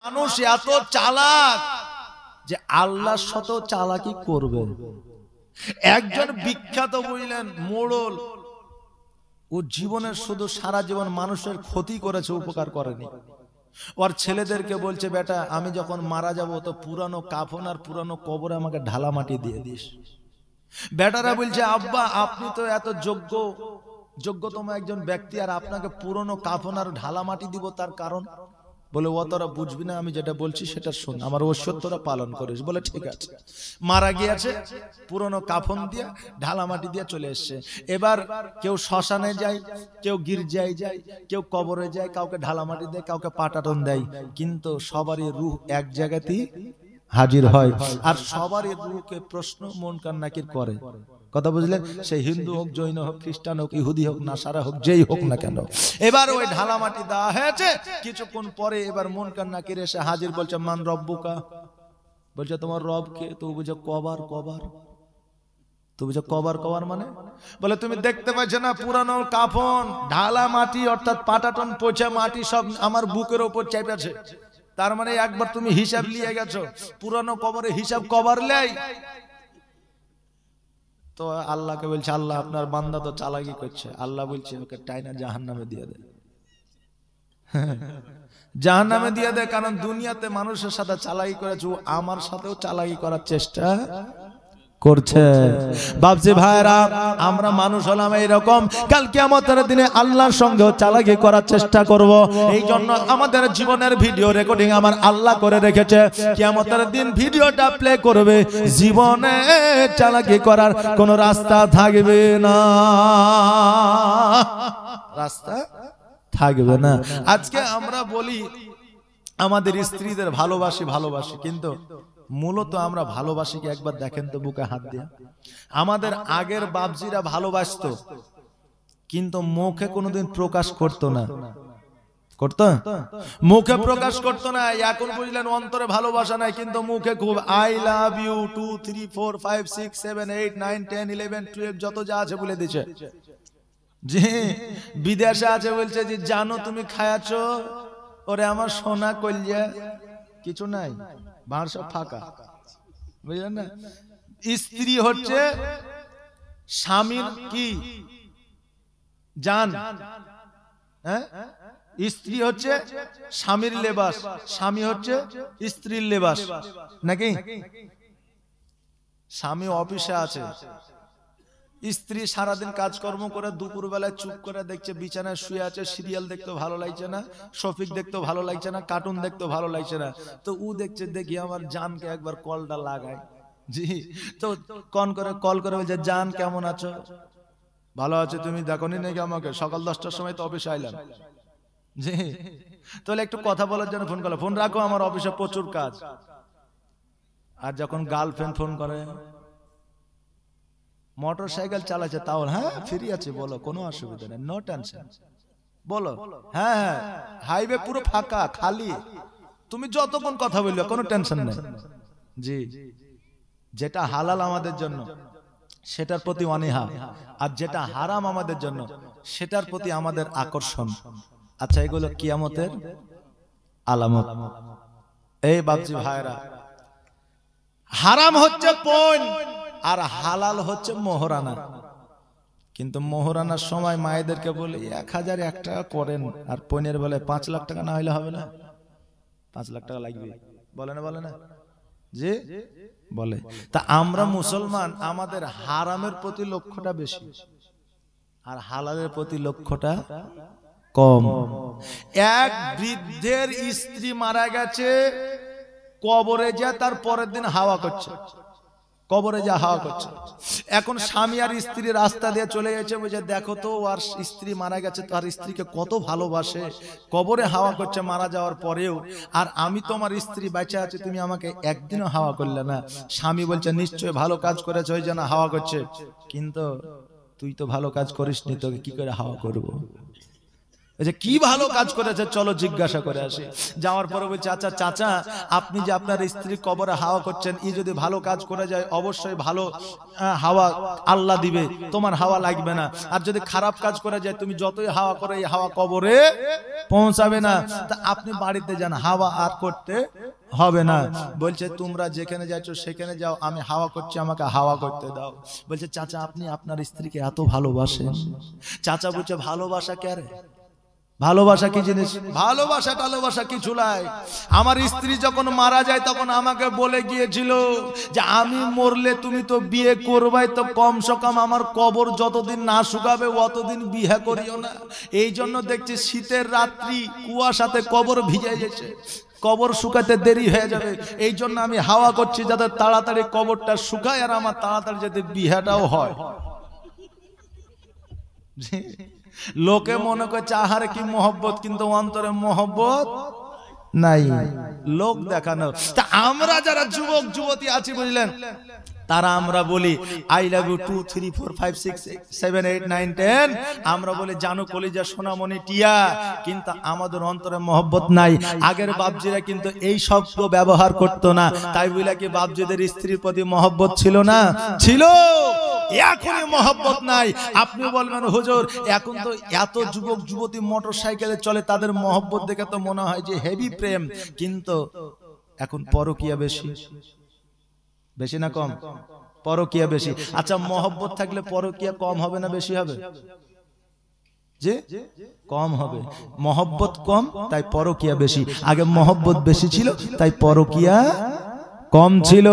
মানুষ এত চালাক যে আল্লাহর সাথেও চালাকি করবে। একজন বিখ্যাত বুঝলেন মোড়ল, ও জীবনের শুধু সারা জীবন মানুষের ক্ষতি করেছে, উপকার করেনি। ওর ছেলেদেরকে বলছে, বেটা আমি যখন মারা যাব তো পুরানো কাফন আর পুরানো কবরে আমাকে ঢালা মাটি দিয়ে দিস। বেটারা বলছে, আব্বা আপনি তো এত যোগ্যতম একজন ব্যক্তি, আর আপনাকে পুরনো কাফন আর ঢালা মাটি দিব, তার কারণ? বলে ও তোরা বুঝবি না, আমি যেটা বলছি সেটা শোন, আমার ওষুধ তোরা পালন করিস। বলে ঠিক আছে। মারা গিয়েছে, পুরনো কাফন দিয়ে ঢালা মাটি দিয়ে চলে এসছে। এবার কেউ শ্মশানে যায়, কেউ গির্জায় যায়, কেউ কবরে যায়, কাউকে ঢালা মাটি দেয়, কাউকে পাটাটন দেয়, কিন্তু সবারই রূহ এক জায়গাতেই হাজির হয়। আর সবারই রূহকে প্রশ্ন মুনকার নাকির করে। কথা বুঝলেন? সে হিন্দু হোক, জৈন হোক, খ্রিস্টান হোক, ইহুদি হোক, নাসারা হোক, যেই হোক না কেন। এবার ওই ঢালা মাটি দেওয়া হয়েছে, কিছুক্ষণ পরে এবার মুনকার নাকির এসে হাজির, বলছে মান রব্বুকা। বলছে তোমার রব কে? তো বুঝে কবার। তো বুঝে কবার মানে? বলে তুমি দেখতে পাচ্ছ না পুরানো কাফন, ঢালা মাটি অর্থাৎ পাটাটন পচা মাটি সব আমার বুকের ওপর চেপেছে। তার মানে একবার তুমি হিসাব নিয়ে গেছো, পুরানো কবরে হিসাব কবার লাই। তো আল্লাহকে বলছে, আল্লাহ আপনার বান্দা তো চালাকি করছে। আল্লাহ বলছে ওকে টাইনা জাহান্নামে দিয়ে দে, জাহান্নামে দিয়ে দে। কারণ দুনিয়াতে মানুষের সাথে চালাকি করেছে, ও আমার সাথেও চালাকি করার চেষ্টা করছে। বাপজি ভাইরা, আমরা মানুষ হলাম এইরকম, কাল কিয়ামতের দিনে আল্লাহর সঙ্গেও চালাকি করার চেষ্টা করব। এই জন্য আমাদের জীবনের ভিডিও রেকর্ডিং আমার আল্লাহ করে রেখেছে, কিয়ামতের দিন ভিডিওটা প্লে করবে, জীবনে চালাকি করার কোন রাস্তা থাকবে না, রাস্তা থাকবে না। আজকে আমরা বলি আমাদের স্ত্রীদের ভালোবাসি, কিন্তু মূলত আমরা ভালোবাসি কি একবার দেখেন তো বুকে হাত দিয়ে। আমাদের আগের বাপজিরা ভালোবাসতো, কিন্তু মুখে কোনোদিন প্রকাশ করতো না। করতো? মুখে প্রকাশ করতো না। এখন বুঝলেন অন্তরে ভালোবাসা নাই, কিন্তু মুখে খুব আই লাভ ইউ 2 3 4 5 6 7 8 9 10 11 12 যত যা আছে বলে দিছে। জি, বিদেশে আছে বলছে যে জানো তুমি খায়াছো, ওরে আমার সোনা কইলে কিছু নাই, বাড় সব ফাঁকা। বুঝলেন না? স্ত্রী হচ্ছে স্বামীর কি জান, হ্যাঁ? স্ত্রী হচ্ছে স্বামীর লেবাস, স্বামী হচ্ছে স্ত্রীর লেবাস, নাকি? স্বামী অফিসে আছে, স্ত্রী সারাদিন কাজকর্ম করে দুপুর বেলায় চুপ করে দেখছে বিছানায় শুয়ে আছে, সিরিয়াল দেখতে ভালো লাগছে না, শফিক দেখতে ভালো লাগছে না, কার্টুন দেখতে ভালো লাগছে না, তো ও দেখছে দেখি আমার জানকে একবার কলটা লাগায়। জি, তো কল করে বলছে জান কেমন আছো? ভালো আছে, তুমি দেখোনি নাকি আমাকে? সকাল 10টার সময় তো অফিসে আইলাম। জি, তাহলে একটু কথা বলার জন্য ফোন করলো, ফোন রাখো আমার অফিসে প্রচুর কাজ। আর যখন গার্লফ্রেন্ড ফোন করে, মোটর সাইকেল চালাচ্ছে তাও হ্যাঁ ফ্রি আছে বলো, কোনো অসুবিধা নেই, নো টেনশন, বলো হ্যাঁ হ্যাঁ, হাইওয়ে পুরো ফাঁকা খালি, তুমি যতক্ষণ কথা বলবে কোনো টেনশন নেই। জি, যেটা হালাল আমাদের জন্য সেটার প্রতি অনীহা, আর যেটা হারাম আমাদের জন্য সেটার প্রতি আমাদের আকর্ষণ। আচ্ছা, এগুলো কিয়ামতের আলামত। এই বাপজি ভাইরা, হারাম হচ্ছে পণ আর হালাল হচ্ছে মোহরানা। কিন্তু মোহরানার সময় মায়েদেরকে বলে 1001 টাকা করেন, আর পণের বেলায় 5 লাখ টাকা না হইলে হবে না, 5 লাখ টাকা লাগবে, বলে না জি বলে। তা আমরা মুসলমান, আমাদের হারামের প্রতি লক্ষ্যটা বেশি আর হালালের প্রতি লক্ষ্যটা কম। এক বৃদ্ধের স্ত্রী মারা গেছে, কবরে যা তার পরের দিন হাওয়া করছে, কবরে যা হাওয়া করছে। এখন স্বামী আর স্ত্রী রাস্তা দিয়ে চলে গেছে, বুঝে দেখো তো আর স্ত্রী মারা গেছে, তার স্ত্রীকে কত ভালোবাসে, কবরে হাওয়া করছে মারা যাওয়ার পরেও, আর আমি তোমার স্ত্রী বেঁচে আছে, তুমি আমাকে একদিনও হাওয়া করলে না। স্বামী বলছে নিশ্চয় ভালো কাজ করেছে ওই জন্য হাওয়া করছে, কিন্তু তুই তো ভালো কাজ করিসনি, তোকে কি করে হাওয়া করবো? এই যে কি ভালো কাজ করেছে চলো জিজ্ঞাসা করে আসি। যাওয়ার পরে বলছে আচ্ছা চাচা, আপনি যে আপনার স্ত্রী কবরে হাওয়া করছেন, ই যদি ভালো কাজ করে যায় অবশ্যই ভালো হাওয়া আল্লাহ দিবে, তোমার হাওয়া লাগবে না। আর যদি খারাপ কাজ করে যায় তুমি যতই হাওয়া করে এই হাওয়া কবরে পৌঁছাবে না। তা আপনি বাড়িতে যান, হাওয়া আর করতে হবে না। বলছে তোমরা যেখানে যাচ্ছ সেখানে যাও, আমি হাওয়া করছি, আমাকে হাওয়া করতে দাও। বলছে চাচা আপনি আপনার স্ত্রীকে এত ভালোবাসেন? চাচা বলছে ভালোবাসা কে রে? ভালোবাসা কি জিনিস? ভালোবাসা কিছু নাই। আমার স্ত্রী যখন মারা যায় তখন আমাকে বলে গিয়েছিল যে আমি মরলে তুমি তো বিয়ে করবাই, তো কমসে কম আমার কবর যতদিন না শুকাবে অতদিন বিয়ে করিও না। এই জন্য দেখছি শীতের রাত্রি কুয়াশাতে কবর ভিজে গেছে, কবর শুকাতে দেরি হয়ে যাবে, এই জন্য আমি হাওয়া করছি যাতে তাড়াতাড়ি কবরটা শুকায় আর আমার তাড়াতাড়ি যাতে বিয়েটাও হয়। লোকে মনে করছে আহারে কি মহব্বত, কিন্তু অন্তরে মহব্বত নাই, লোক দেখানো। তা আমরা যারা যুবক যুবতী আছি বুঝলেন, তারা আমরা বলি আই লাভ ইউ 2 3 4 5 6 7 8 9 10, আমরা বলি জানো কলিজা সোনামণি টিয়া, কিন্তু আমাদের অন্তরে মহব্বত নাই। আগের বাপজিরা কিন্তু এই শব্দ ব্যবহার করতো না, তাই বলে কি বাপজিদের স্ত্রীর প্রতি মহব্বত ছিল না? ছিল। এখনই মহব্বত নাই। আপনি বলবেন হুজুর এখন তো এত যুবক যুবতী মোটরসাইকেলে চলে, তাদের মহব্বত দেখে তো মনে হয় যে হেভি প্রেম, কিন্তু এখন পরকীয়া বেশি। বেশি না কম? পরকীয়া বেশি। আচ্ছা মহব্বত থাকলে পরকীয়া কম হবে না বেশি হবে? যে কম হবে। মহব্বত কম তাই পরকীয়া বেশি, আগে মহব্বত বেশি ছিল তাই পরকীয়া কম ছিল।